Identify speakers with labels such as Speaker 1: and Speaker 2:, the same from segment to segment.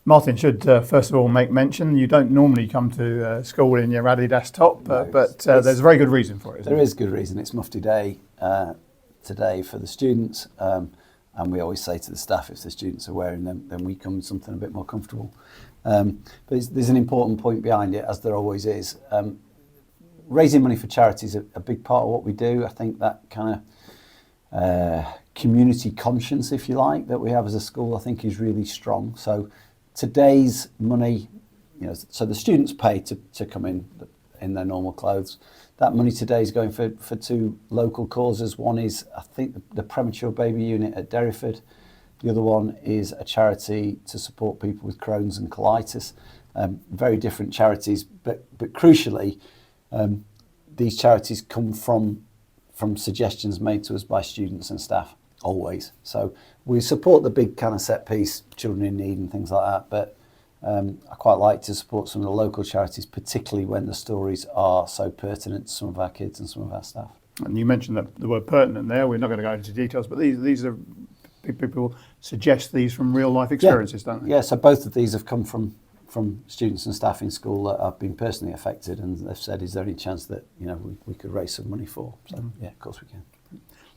Speaker 1: Martin should first of all make mention, you don't normally come to school in your Adidas top, but there's a very good reason for it, isn't
Speaker 2: there is good reason. It's Mufti Day today for the students, and we always say to the staff, if the students are wearing them, then we come in something a bit more comfortable. But there's an important point behind it, as there always is. Raising money for charity is a big part of what we do. I think that kind of community conscience, if you like, that we have as a school, I think is really strong. So today's money, so the students pay to come in their normal clothes. That money today is going for two local causes. One is, I think, the premature baby unit at Derriford. The other one is a charity to support people with Crohn's and colitis. Very different charities, but crucially, these charities come from suggestions made to us by students and staff, always. So we support the big kind of set piece, children in need and things like that, but I quite like to support some of the local charities, particularly when the stories are so pertinent to some of our kids and some of our staff. And
Speaker 1: you mentioned the word pertinent there. We're not going to go into details, but these are, people suggest these from real life experiences, don't they?
Speaker 2: Yeah, so both of these have come from students and staff in school that have been personally affected, and they've said, is there any chance that we could raise some money for? So yeah, of course we can.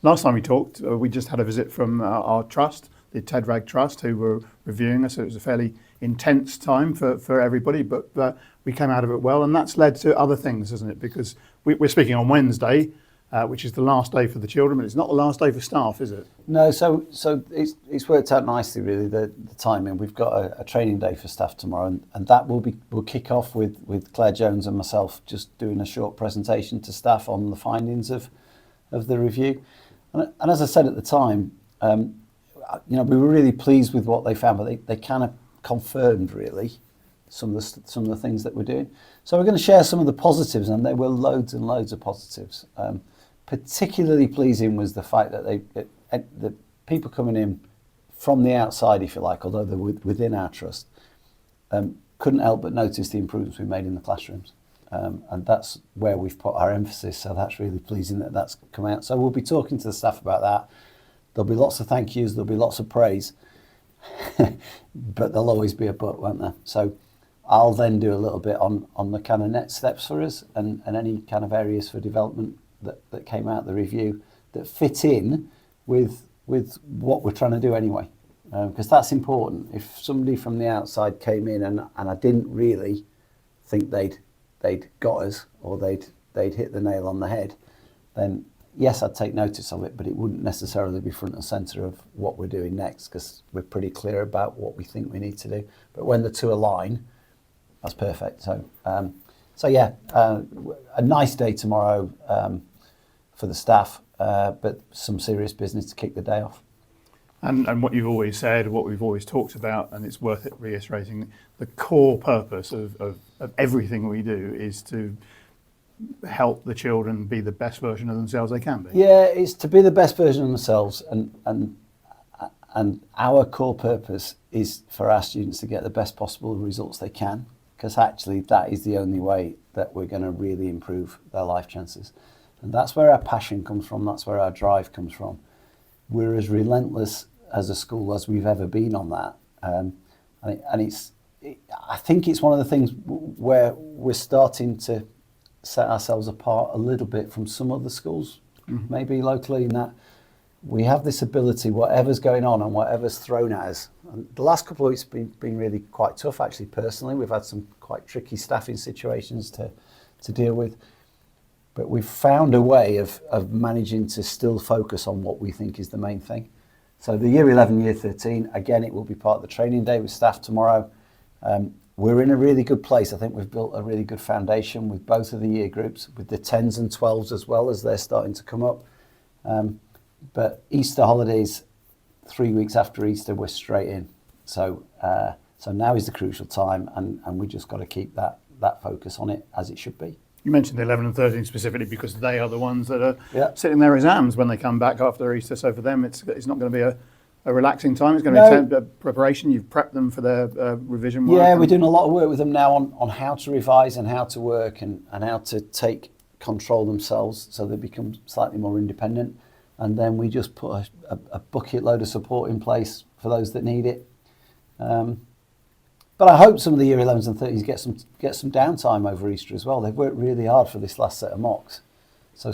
Speaker 1: Last time we talked, we just had a visit from our trust, the Ted Ragg Trust, who were reviewing us. It was a fairly intense time for everybody, but we came out of it well, and that's led to other things, hasn't it? Because we're speaking on Wednesday, which is the last day for the children, but it's not the last day for staff, is it?
Speaker 2: No, so it's worked out nicely, really, the timing. We've got a training day for staff tomorrow, and that will kick off with Claire Jones and myself just doing a short presentation to staff on the findings of the review. And as I said at the time, we were really pleased with what they found, but they kind of confirmed, really, some of the things that we're doing. So we're going to share some of the positives, and there were loads and loads of positives. Particularly pleasing was the fact that the people coming in from the outside, if you like, although they're within our trust, couldn't help but notice the improvements we made in the classrooms. And that's where we've put our emphasis, so that's really pleasing that that's come out. So we'll be talking to the staff about that. There'll be lots of thank yous, there'll be lots of praise, but there'll always be a but, won't there? So I'll then do a little bit on the kind of next steps for us and any kind of areas for development that came out of the review that fit in with what we're trying to do anyway. Because that's important. If somebody from the outside came in and I didn't really think they'd got us or they'd hit the nail on the head, then yes, I'd take notice of it, but it wouldn't necessarily be front and centre of what we're doing next, because we're pretty clear about what we think we need to do. But when the two align, that's perfect. So a nice day tomorrow for the staff, but some serious business to kick the day off.
Speaker 1: And what you've always said, what we've always talked about, and it's worth it reiterating, the core purpose of everything we do is to help the children be the best version of themselves they can be.
Speaker 2: Yeah, it's to be the best version of themselves, and our core purpose is for our students to get the best possible results they can, because actually that is the only way that we're going to really improve their life chances. And that's where our passion comes from, that's where our drive comes from. We're as relentless as a school as we've ever been on that. I think it's one of the things where we're starting to set ourselves apart a little bit from some other schools, maybe locally, in that we have this ability, whatever's going on and whatever's thrown at us. And the last couple of weeks have been really quite tough, actually, personally. We've had some quite tricky staffing situations to deal with. But we've found a way of managing to still focus on what we think is the main thing. So the Year 11, Year 13, again, it will be part of the training day with staff tomorrow. We're in a really good place. I think we've built a really good foundation with both of the year groups, with the 10s and 12s as well, as they're starting to come up. But Easter holidays, 3 weeks after Easter, we're straight in. So now is the crucial time, and we just got to keep that focus on it as it should be.
Speaker 1: You mentioned the 11 and 13 specifically because they are the ones that are sitting their exams when they come back after Easter. So for them, it's not going to be a relaxing time. It's going to be preparation. You've prepped them for their revision work.
Speaker 2: Yeah, we're doing a lot of work with them now on how to revise and how to work and how to take control themselves so they become slightly more independent. And then we just put a bucket load of support in place for those that need it. But I hope some of the year 11s and 30s get some downtime over Easter as well. They've worked really hard for this last set of mocks. So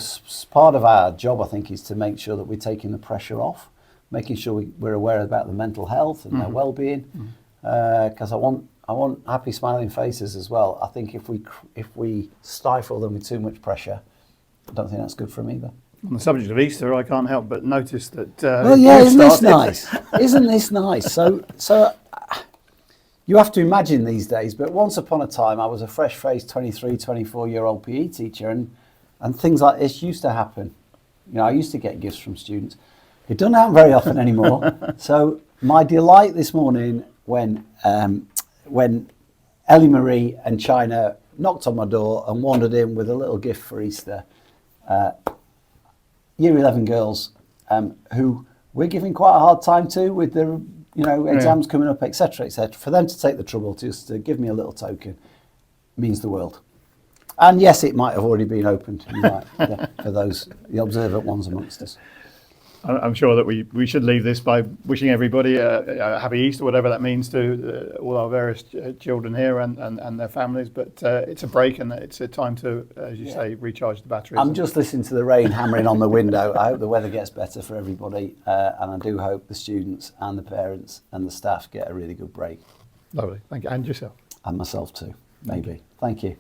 Speaker 2: part of our job, I think, is to make sure that we're taking the pressure off, making sure we're aware about the mental health and their well-being. Because I want happy, smiling faces as well. I think if we stifle them with too much pressure, I don't think that's good for them either.
Speaker 1: On the subject of Easter, I can't help but notice that.
Speaker 2: Well, yeah, isn't this nice? Isn't this nice? So you have to imagine these days, but once upon a time, I was a fresh-faced 23, 24-year-old PE teacher, and things like this used to happen. You know, I used to get gifts from students. It doesn't happen very often anymore. So my delight this morning when Ellie Marie and China knocked on my door and wandered in with a little gift for Easter. Year 11 girls who we're giving quite a hard time to with the exams coming up, etc., etc. For them to take the trouble just to give me a little token means the world. And yes, it might have already been opened for those the observant ones amongst us.
Speaker 1: I'm sure that we should leave this by wishing everybody a happy Easter, whatever that means to all our various children here and their families. But it's a break, and it's a time to, as you say, recharge the batteries.
Speaker 2: I'm just listening to the rain hammering on the window. I hope the weather gets better for everybody, and I do hope the students and the parents and the staff get a really good break.
Speaker 1: Lovely. Thank you. And yourself.
Speaker 2: And myself too, maybe. Thank you.